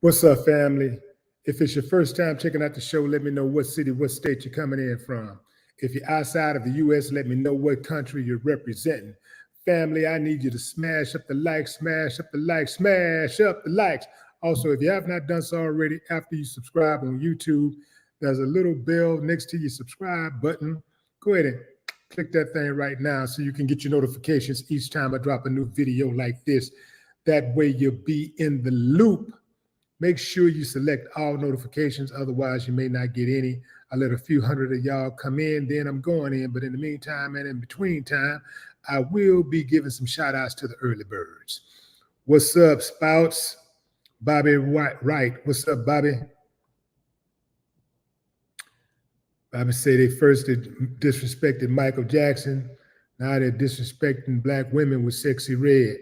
What's up, family? If it's your first time checking out the show, let me know what city, what state you're coming in from. If you're outside of the U.S., let me know what country you're representing. Family, I need you to smash up the likes, smash up the likes, smash up the likes. Also, if you have not done so already, after you subscribe on YouTube, there's a little bell next to your subscribe button. Go ahead and click that thing right now so you can get your notifications each time I drop a new video like this. That way you'll be in the loop. Make sure you select all notifications, otherwise you may not get any. I let a few hundred of y'all come in, then I'm going in. But in the meantime and in between time, I will be giving some shout outs to the early birds. What's up, Spouts? Bobby Wright. What's up, Bobby? Bobby said they first disrespected Michael Jackson. Now they're disrespecting black women with Sexyy Red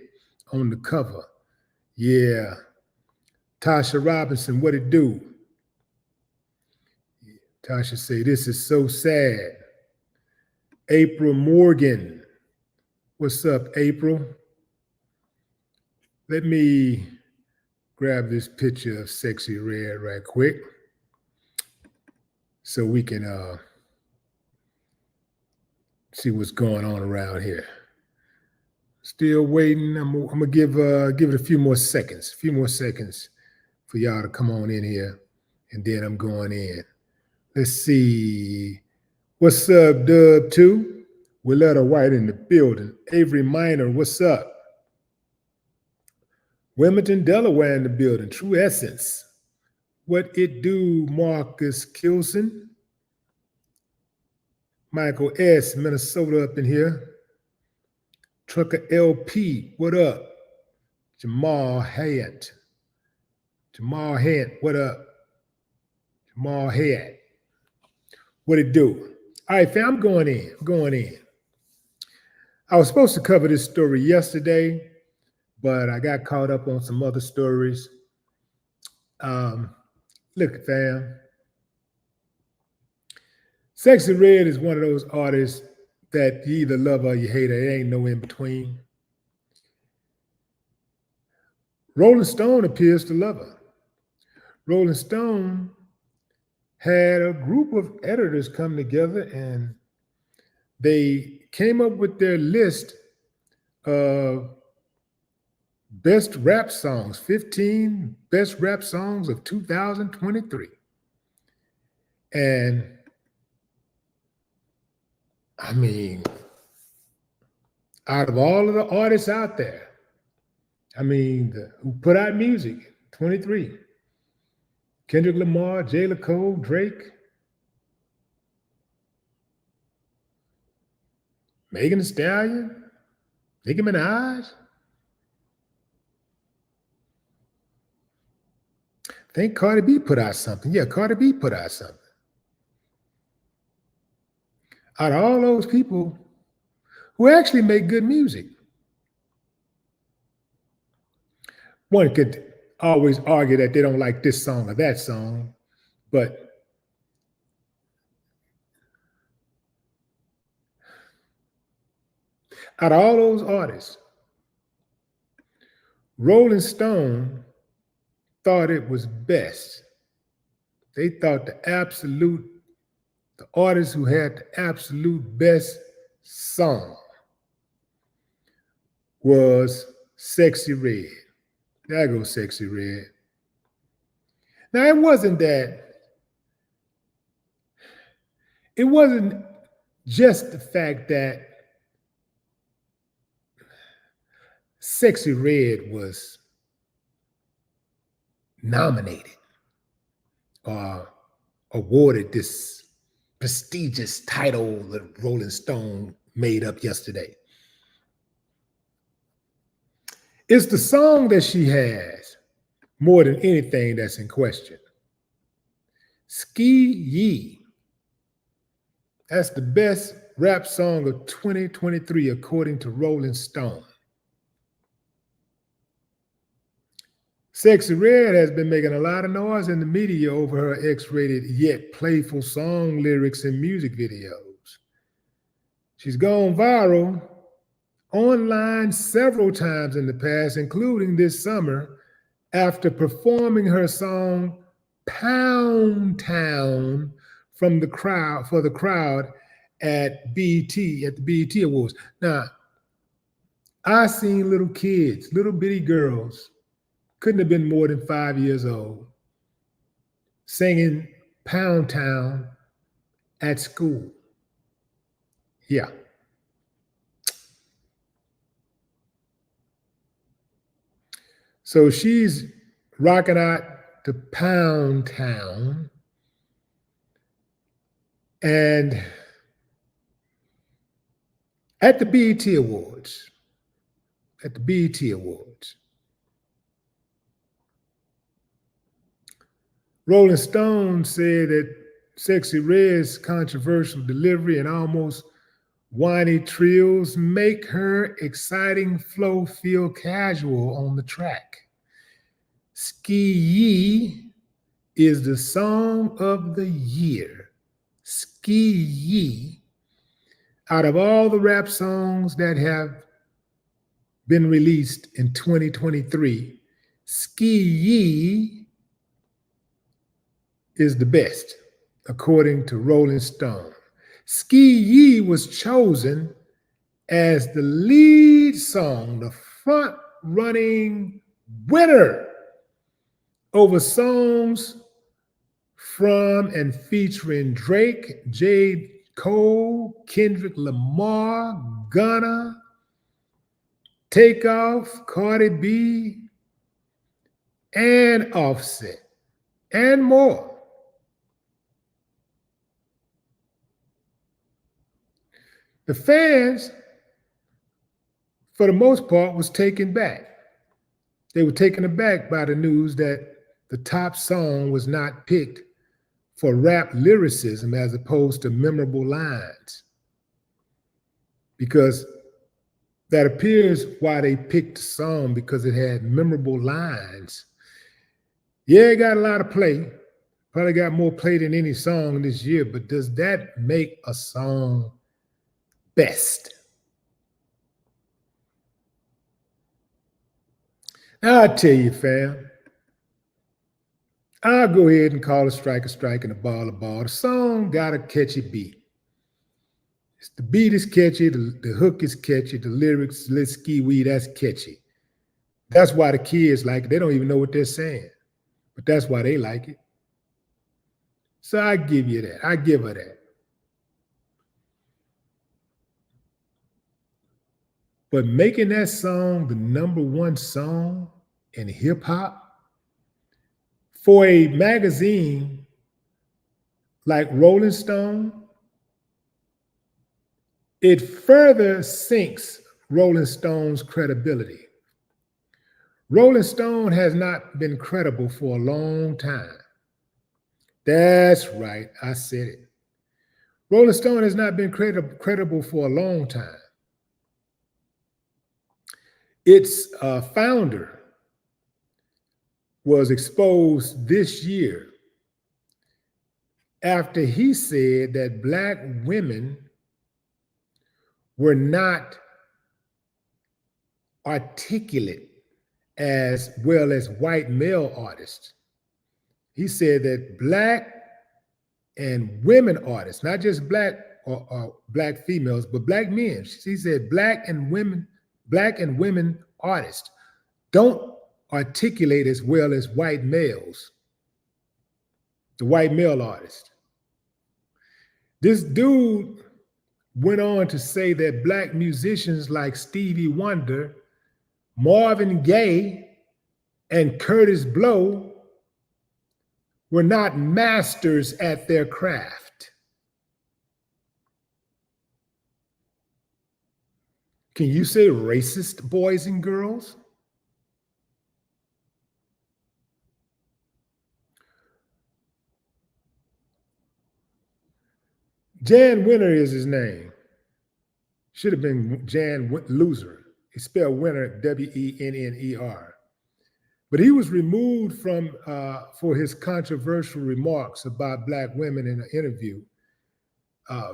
on the cover. Yeah. Tasha Robinson, what it do? Tasha say, this is so sad. April Morgan. What's up, April? Let me grab this picture of Sexyy Red right quick so we can see what's going on around here. Still waiting. I'm gonna give it a few more seconds. For y'all to come on in here, and then I'm going in. Let's see. What's up, Dub 2? Willetta White in the building. Avery Minor, what's up? Wilmington, Delaware in the building. True Essence. What it do, Marcus Kilson? Michael S., Minnesota up in here. Trucker LP, what up? Jamal Hayat. Jamal Head, what up? Jamal Head. What it do? All right, fam, I'm going in. I was supposed to cover this story yesterday, but I got caught up on some other stories. Look, fam. Sexyy Red is one of those artists that you either love or you hate her. There ain't no in between. Rolling Stone appears to love her. Rolling Stone had a group of editors come together and they came up with their list of best rap songs, 15 best rap songs of 2023. And I mean, out of all of the artists out there, who put out music, 23, Kendrick Lamar, J. Cole, Drake, Megan Thee Stallion, Nicki Minaj. I think Cardi B put out something. Yeah, Cardi B put out something. Out of all those people who actually make good music, one could always argue that they don't like this song or that song, but out of all those artists, Rolling Stone thought it was best. They thought the artist who had the absolute best song was Sexyy Red. There goes Sexyy Red. Now, it wasn't just the fact that Sexyy Red was nominated or awarded this prestigious title that Rolling Stone made up yesterday. It's the song that she has more than anything that's in question. SkeeYee. That's the best rap song of 2023, according to Rolling Stone. Sexyy Red has been making a lot of noise in the media over her X-rated yet playful song lyrics and music videos. She's gone viral online several times in the past, including this summer, after performing her song Pound Town from the crowd for the crowd at the BET Awards. Now, I seen little kids, little bitty girls, couldn't have been more than 5 years old, singing Pound Town at school. Yeah. So she's rocking out to Pound Town. And at the BET Awards, Rolling Stone said that Sexyy Red's controversial delivery and almost whiny trills make her exciting flow feel casual on the track. SkeeYee is the song of the year. SkeeYee, out of all the rap songs that have been released in 2023, SkeeYee is the best, according to Rolling Stone. SkeeYee was chosen as the lead song, the front-running winner over songs from and featuring Drake, J. Cole, Kendrick Lamar, Gunna, Takeoff, Cardi B, and Offset, and more. The fans, for the most part, was taken back. They were taken aback by the news that the top song was not picked for rap lyricism as opposed to memorable lines, because that appears why they picked the song, because it had memorable lines. Yeah, it got a lot of play, probably got more play than any song this year, but does that make a song best? I'll tell you, fam, I'll go ahead and call a strike and a ball a ball. The song got a catchy beat. The beat is catchy, the hook is catchy, the lyrics, let's SkeeYee, that's catchy. That's why the kids like it. They don't even know what they're saying, but that's why they like it. So I give you that. I give her that. But making that song the #1 song in hip hop for a magazine like Rolling Stone, it further sinks Rolling Stone's credibility. Rolling Stone has not been credible for a long time. That's right, I said it. Rolling Stone has not been credible for a long time. Its founder was exposed this year after he said that Black women were not articulate as well as white male artists. He said that Black and women artists, not just Black or Black females, but Black men. He said Black and women artists don't articulate as well as white males, the white male artist. This dude went on to say that Black musicians like Stevie Wonder, Marvin Gaye, and Curtis Blow were not masters at their craft. Can you say racist, boys and girls? Jan Winter is his name. Should have been Jan Loser. He spelled Winter W-E-N-N-E-R. But he was removed from for his controversial remarks about Black women in an interview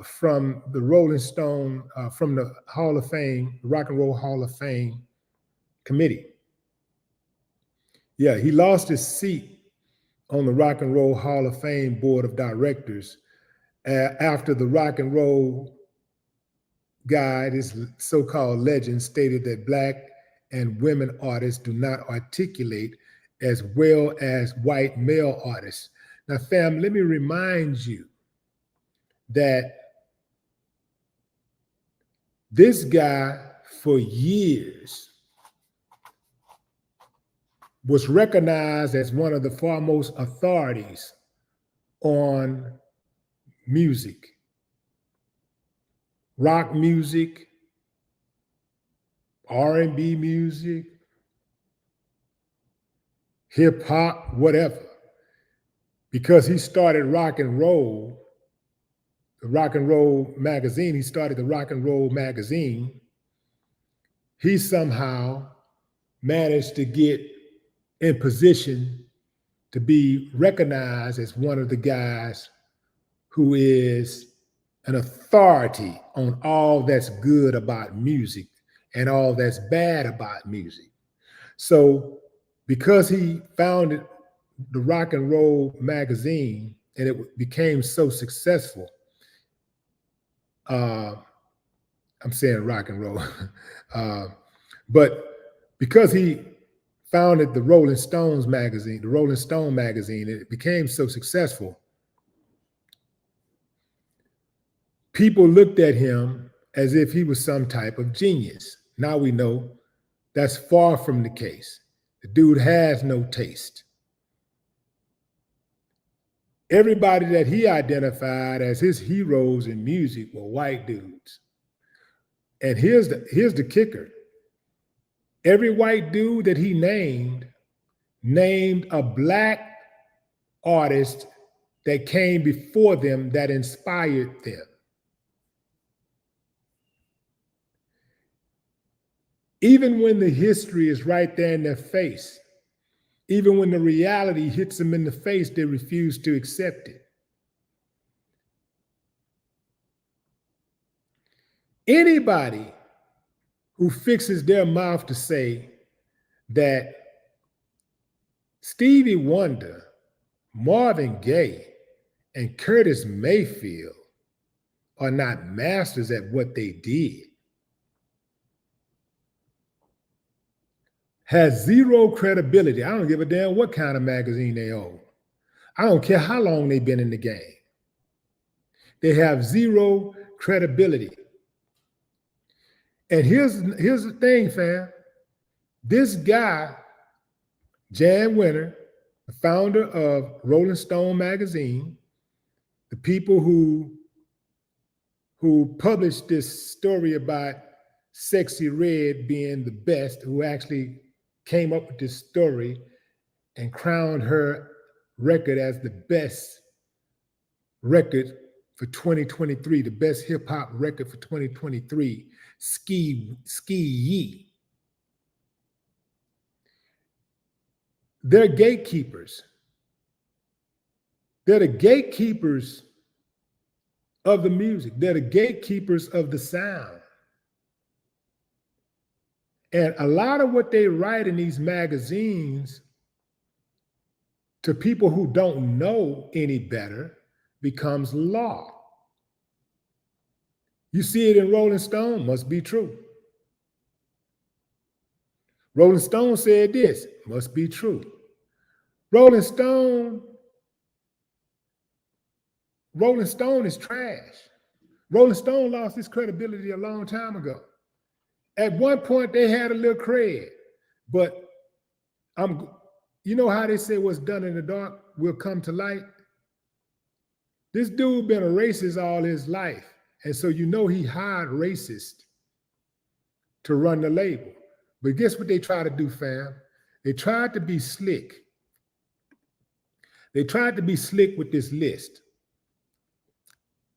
from the Rolling Stone, from the Hall of Fame, Rock and Roll Hall of Fame committee. Yeah, he lost his seat on the Rock and Roll Hall of Fame Board of Directors after the rock and roll guy, this so-called legend, stated that Black and women artists do not articulate as well as white male artists. Now, fam, let me remind you that this guy for years was recognized as one of the foremost authorities on music, rock music, R&B music, hip hop, whatever, because he started rock and roll, the Rock and Roll magazine. He started the Rock and Roll magazine. He somehow managed to get in position to be recognized as one of the guys who is an authority on all that's good about music and all that's bad about music. So because he founded the Rock and Roll magazine and it became so successful, I'm saying rock and roll, but because he founded the Rolling Stones magazine, the Rolling Stone magazine, and it became so successful, people looked at him as if he was some type of genius. Now we know that's far from the case. The dude has no taste. Everybody that he identified as his heroes in music were white dudes. And here's the kicker. Every white dude that he named a Black artist that came before them that inspired them. Even when the history is right there in their face, even when the reality hits them in the face, they refuse to accept it. Anybody who fixes their mouth to say that Stevie Wonder, Marvin Gaye, and Curtis Mayfield are not masters at what they did has zero credibility. I don't give a damn what kind of magazine they own. I don't care how long they've been in the game. They have zero credibility. And here's the thing, fam. This guy, Jan Winter, the founder of Rolling Stone magazine, the people who published this story about Sexyy Red being the best, who actually came up with this story and crowned her record as the best record for 2023, the best hip hop record for 2023, SkeeYee. They're gatekeepers. They're the gatekeepers of the music. They're the gatekeepers of the sound. And a lot of what they write in these magazines to people who don't know any better becomes law. You see it in Rolling Stone, must be true. Rolling Stone said this, must be true. Rolling Stone is trash. Rolling Stone lost its credibility a long time ago. At one point, they had a little cred, but you know how they say what's done in the dark will come to light? This dude been a racist all his life. And so you know he hired racists to run the label. But guess what they try to do, fam? They tried to be slick. They tried to be slick with this list.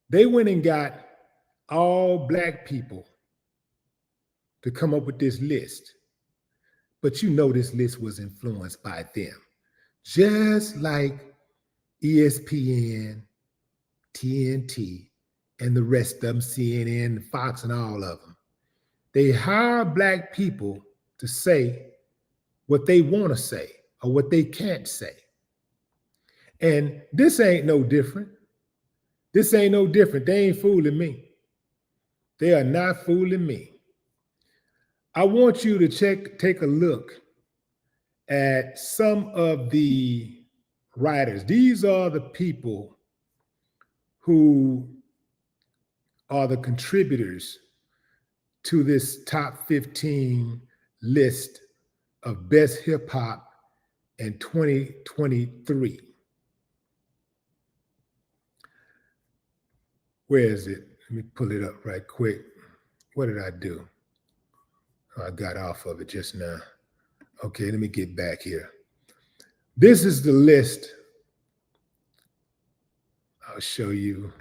They went and got all Black people to come up with this list. But you know this list was influenced by them. Just like ESPN, TNT, and the rest of them, CNN, Fox, and all of them. They hire Black people to say what they want to say. or what they can't say. And this ain't no different. This ain't no different. They ain't fooling me. They are not fooling me. I want you to take a look at some of the writers. These are the people who are the contributors to this top 15 list of best hip hop in 2023. Where is it? Let me pull it up right quick. What did I do? Oh, I got off of it just now. Okay, let me get back here. This is the list. I'll show you.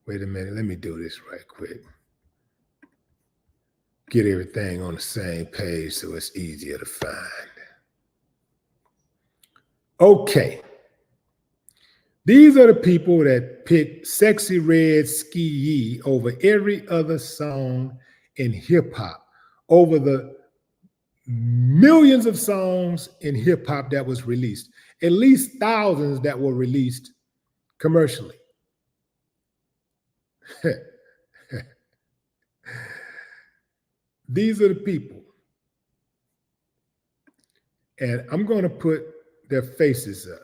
Wait a minute. Let me do this right quick. Get everything on the same page so it's easier to find. Okay. These are the people that picked Sexyy Red SkeeYee over every other song in hip hop, over the millions of songs in hip hop that was released, at least thousands that were released commercially. These are the people. And I'm going to put their faces up.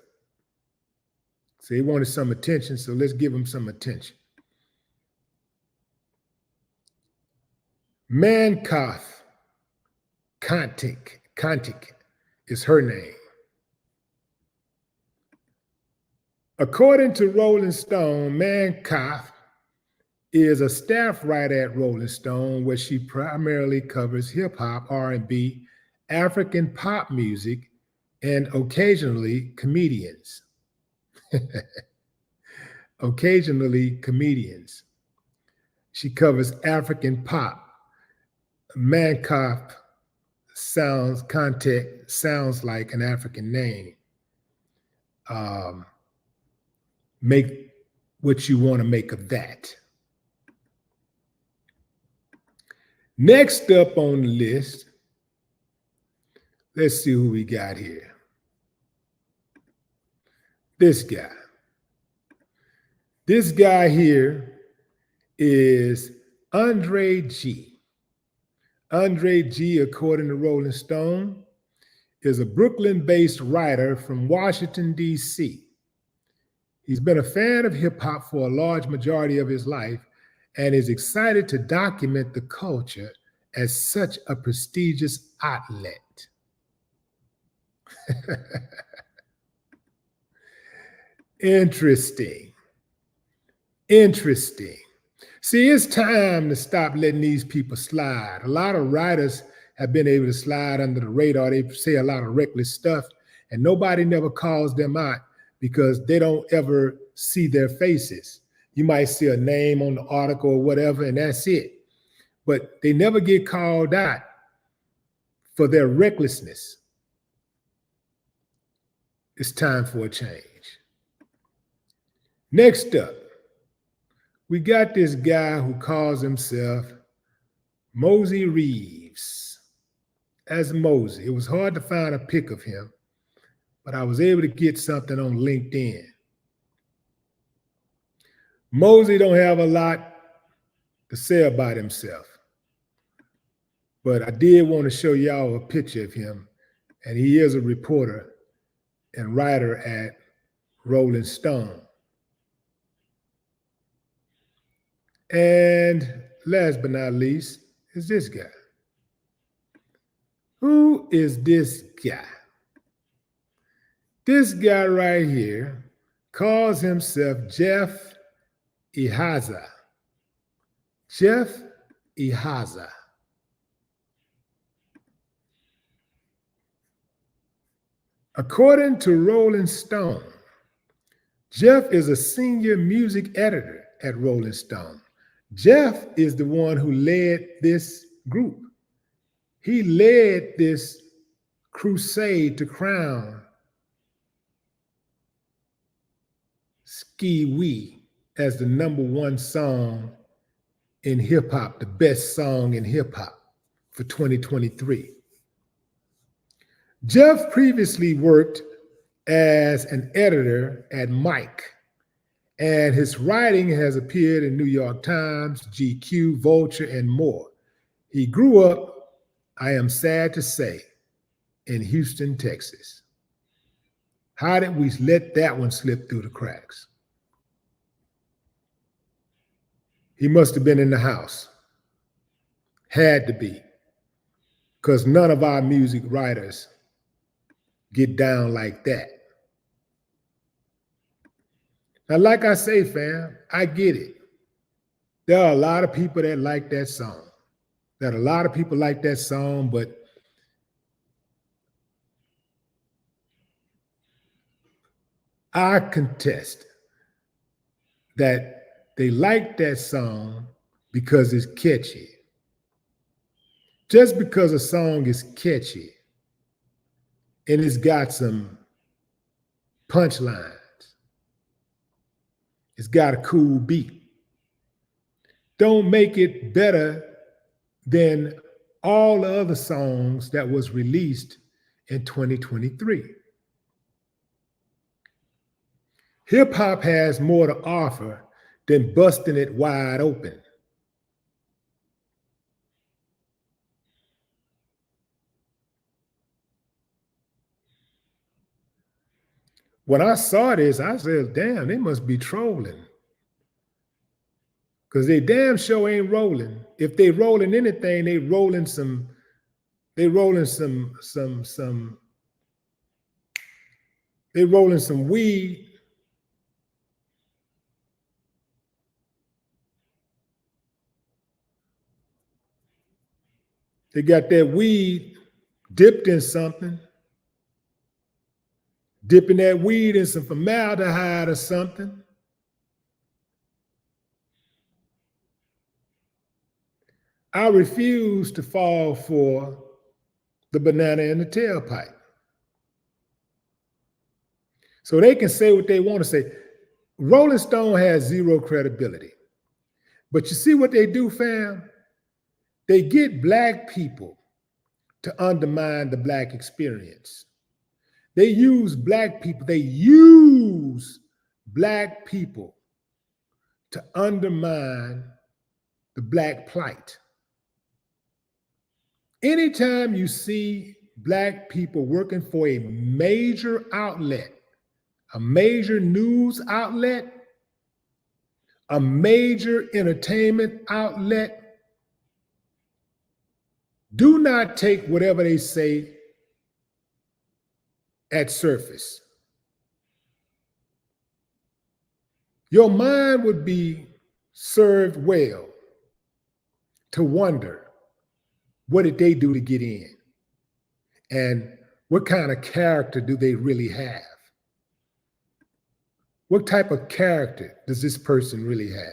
So they wanted some attention, so let's give them some attention. Mankoff Kantik is her name. According to Rolling Stone, Mankoff is a staff writer at Rolling Stone, where she primarily covers hip hop, R&B, African pop music, and occasionally comedians. Occasionally comedians. She covers African pop. Mankoff sounds like an African name. Make what you want to make of that. Next up on the list, let's see who we got here. This guy. This guy here is Andre G. Andre G, according to Rolling Stone, is a Brooklyn-based writer from Washington, D.C. He's been a fan of hip hop for a large majority of his life and is excited to document the culture as such a prestigious outlet. Interesting. Interesting. See, it's time to stop letting these people slide. A lot of writers have been able to slide under the radar. They say a lot of reckless stuff, and nobody never calls them out because they don't ever see their faces. You might see a name on the article or whatever, and that's it. But they never get called out for their recklessness. It's time for a change. Next up, we got this guy who calls himself Mosey Reeves. As Mosey, it was hard to find a pic of him, but I was able to get something on LinkedIn. Mosey don't have a lot to say about himself, but I did want to show y'all a picture of him, and he is a reporter and writer at Rolling Stone. And last but not least is this guy. Who is this guy? This guy right here calls himself Jeff Ihaza. Jeff Ihaza. According to Rolling Stone, Jeff is a senior music editor at Rolling Stone. Jeff is the one who led this group. He led this crusade to crown SkeeYee as the #1 song in hip hop, the best song in hip hop for 2023. Jeff previously worked as an editor at Mike, and his writing has appeared in New York Times, GQ, Vulture, and more. He grew up, I am sad to say, in Houston, Texas. How did we let that one slip through the cracks? He must have been in the house. Had to be. Because none of our music writers get down like that. Now, like I say, fam, I get it. There are a lot of people that like that song. That a lot of people like that song, but I contest that they like that song because it's catchy. Just because a song is catchy and it's got some punchlines, it's got a cool beat, don't make it better than all the other songs that was released in 2023. Hip hop has more to offer than busting it wide open. When I saw this, I said, damn, they must be trolling. Because they damn sure ain't rolling. If they rolling anything, they rolling some weed. They got that weed dipped in something, dipping that weed in some formaldehyde or something. I refuse to fall for the banana in the tailpipe. So they can say what they want to say. Rolling Stone has zero credibility. But you see what they do, fam? They get Black people to undermine the Black experience. They use Black people to undermine the Black plight. Anytime you see Black people working for a major outlet, a major news outlet, a major entertainment outlet, do not take whatever they say at surface. Your mind would be served well to wonder, what did they do to get in? And what kind of character do they really have? What type of character does this person really have?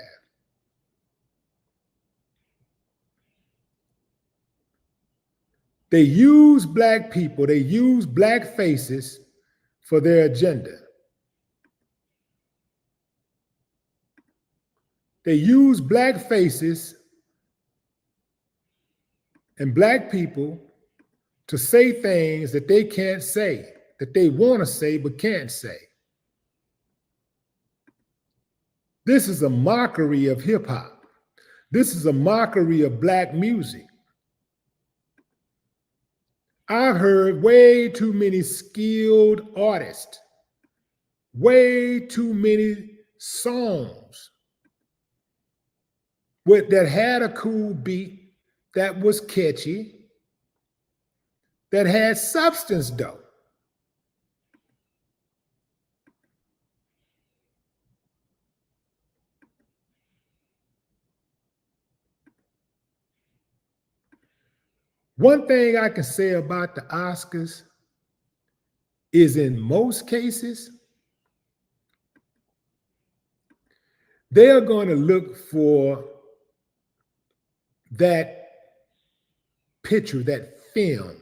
They use Black people, they use Black faces for their agenda. They use Black faces and Black people to say things that they can't say, that they want to say but can't say. This is a mockery of hip hop. This is a mockery of Black music. I've heard way too many skilled artists, way too many songs that had a cool beat, that was catchy, that had substance though. One thing I can say about the Oscars is in most cases, they are going to look for that picture, that film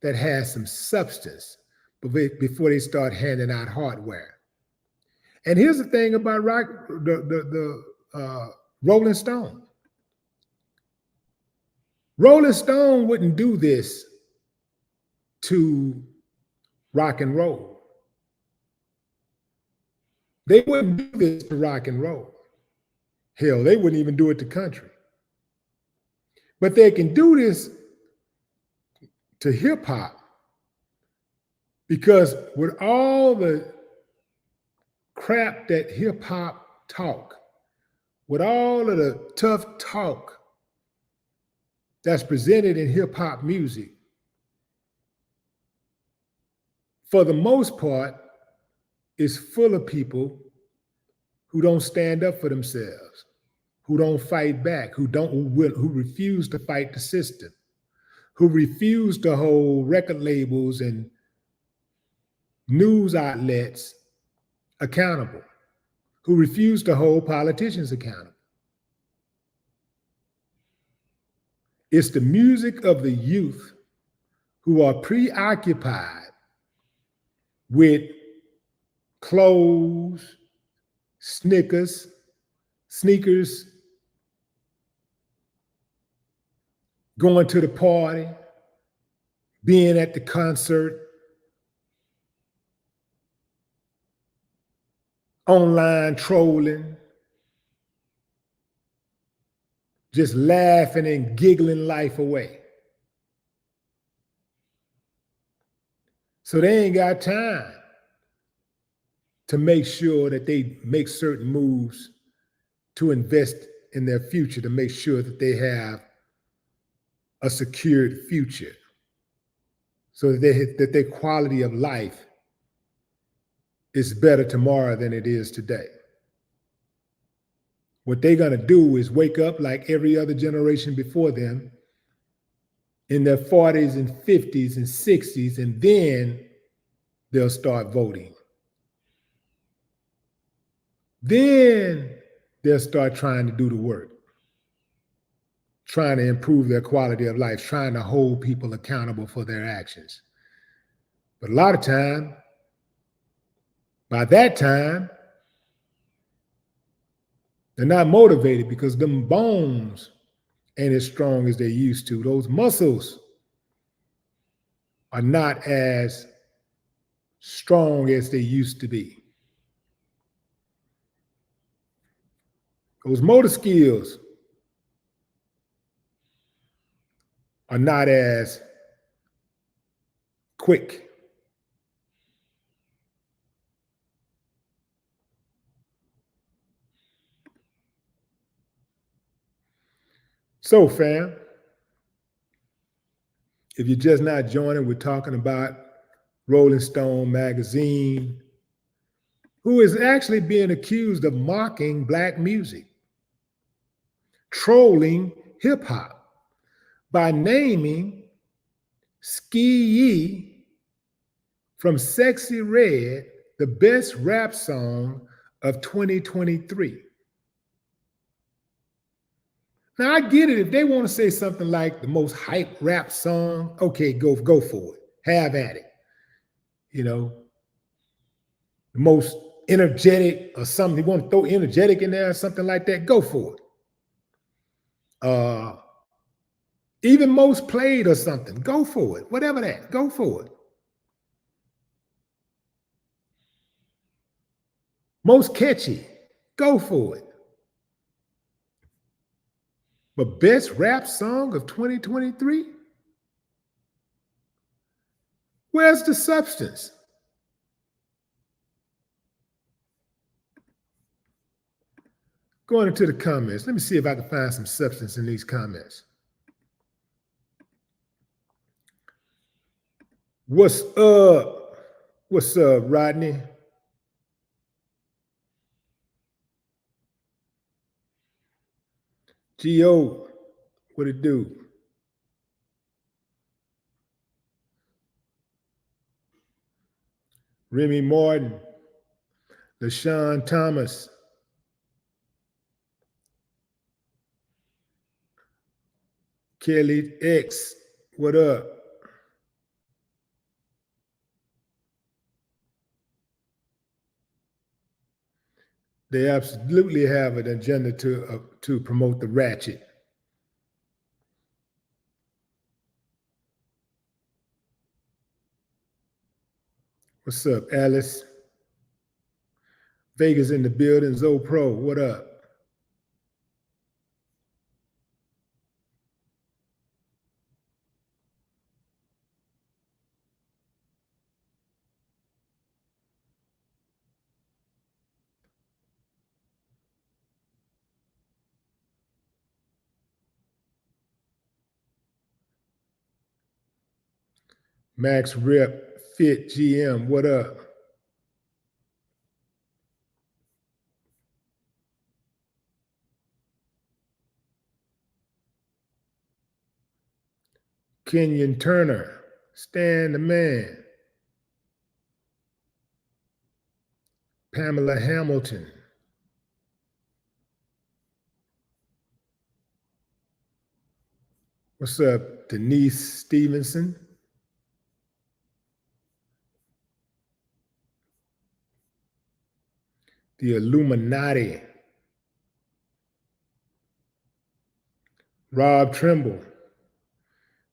that has some substance before they start handing out hardware. And here's the thing about Rolling Stone. Rolling Stone wouldn't do this to rock and roll. They wouldn't do this to rock and roll. Hell, they wouldn't even do it to country. But they can do this to hip hop because with all the crap that hip hop talk, with all of the tough talk that's presented in hip hop music, for the most part, is full of people who don't stand up for themselves, who don't fight back, who refuse to fight the system, who refuse to hold record labels and news outlets accountable, who refuse to hold politicians accountable. It's the music of the youth who are preoccupied with clothes, sneakers, going to the party, being at the concert, online trolling, just laughing and giggling life away. So they ain't got time to make sure that they make certain moves to invest in their future, to make sure that they have a secured future, so that their quality of life is better tomorrow than it is today. What they're gonna do is wake up like every other generation before them in their 40s and 50s and 60s, and then they'll start voting. Then they'll start trying to do the work, trying to improve their quality of life, trying to hold people accountable for their actions. But a lot of time, by that time, they're not motivated because them bones ain't as strong as they used to. Those muscles are not as strong as they used to be. Those motor skills are not as quick. So, fam, if you're just not joining, we're talking about Rolling Stone magazine, who is actually being accused of mocking Black music, trolling hip hop by naming SkeeYee from Sexyy Red the best rap song of 2023. Now, I get it. If they want to say something like the most hype rap song, okay, go for it. Have at it. You know, the most energetic or something. You want to throw energetic in there or something like that, go for it. Even most played or something, go for it. Whatever that, go for it. Most catchy, go for it. But best rap song of 2023? Where's the substance? Going into the comments, let me see if I can find some substance in these comments. What's up? What's up, Rodney? G.O., what it do? Remy Martin, LaShawn Thomas, Kelly X, what up? They absolutely have an agenda to promote the ratchet. What's up, Alice? Vegas in the building. Zo Pro, what up? Max Rep, Fit GM, what up? Kenyon Turner, Stan the Man. Pamela Hamilton. What's up, Denise Stevenson? The Illuminati. Rob Trimble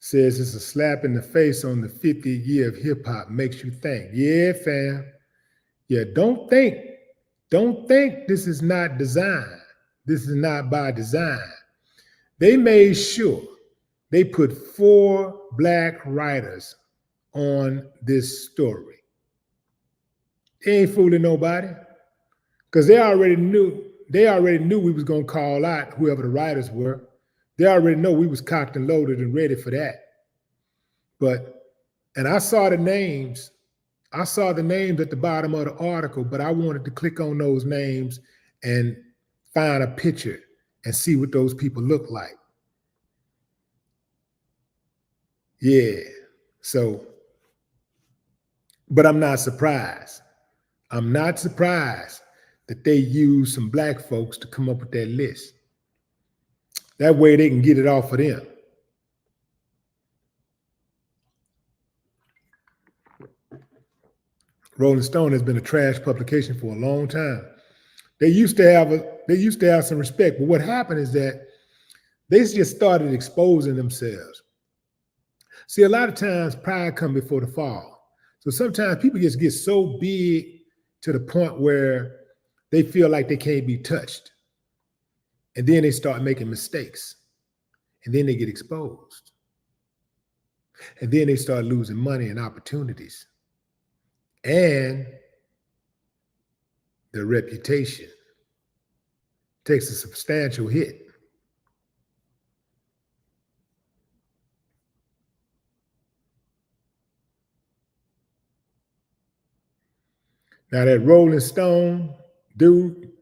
says it's a slap in the face on the 50th year of hip hop. Makes you think. Yeah, fam. Yeah, don't think this is not design. This is not by design. They made sure they put 4 Black writers on this story. They ain't fooling nobody, because they already knew we was gonna call out whoever the writers were. They already know we was cocked and loaded and ready for that. And I saw the names. I saw the names at the bottom of the article, but I wanted to click on those names and find a picture and see what those people look like. Yeah, so, but I'm not surprised. I'm not surprised that they use some Black folks to come up with that list. That way they can get it off of them. Rolling Stone has been a trash publication for a long time. They used to have some respect, but what happened is that they just started exposing themselves. See, a lot of times pride comes before the fall. So sometimes people just get so big to the point where they feel like they can't be touched. And then they start making mistakes. And then they get exposed. And then they start losing money and opportunities. And their reputation takes a substantial hit. Now that Rolling Stone dude,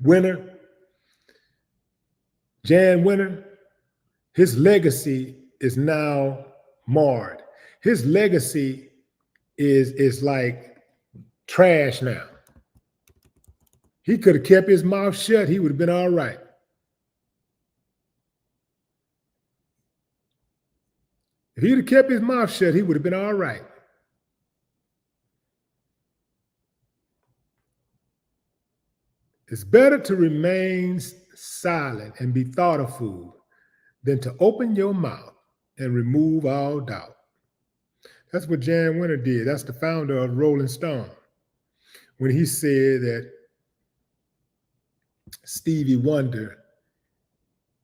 Winner, Jan Winner, his legacy is now marred. His legacy is like trash now. He could have kept his mouth shut. He would have been all right. If he'd have kept his mouth shut, he would have been all right. It's better to remain silent and be thought a fool than to open your mouth and remove all doubt. That's what Jan Winter did. That's the founder of Rolling Stone. When he said that Stevie Wonder,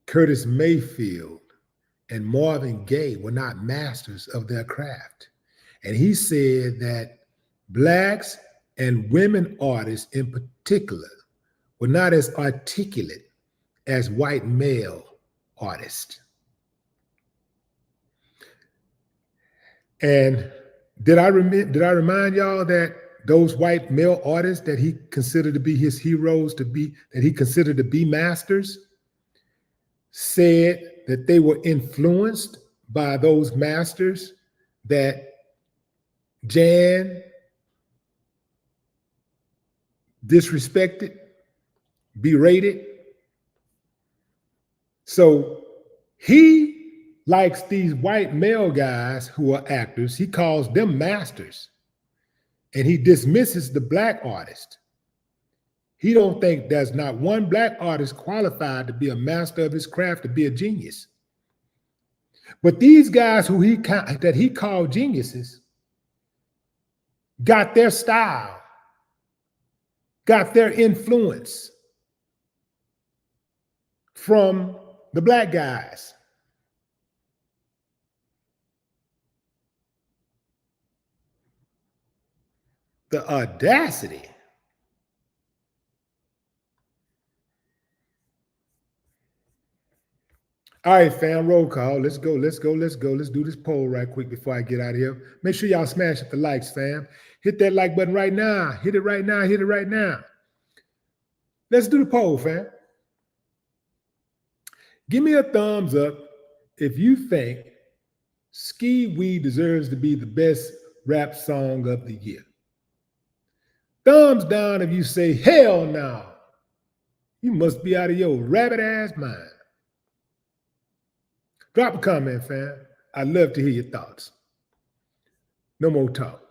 Curtis Mayfield, and Marvin Gaye were not masters of their craft. And he said that Blacks and women artists in particular were not as articulate as white male artists. And did I remind y'all that those white male artists that he considered to be his heroes, that he considered to be masters, said that they were influenced by those masters that Jan disrespected, berated? So he likes these white male guys who are actors. He calls them masters, and he dismisses the Black artist. He don't think there's not one Black artist qualified to be a master of his craft, to be a genius. But these guys that he called geniuses, got their style, got their influence from the black guys. The audacity. All right, fam, roll call. Let's go. Let's do this poll right quick before I get out of here. Make sure y'all smash the likes, fam. Hit that like button right now. Hit it right now. Hit it right now. Let's do the poll, fam. Give me a thumbs up if you think SkeeYee deserves to be the best rap song of the year. Thumbs down if you say, hell no. You must be out of your rabbit ass mind. Drop a comment, fam. I'd love to hear your thoughts. No more talk.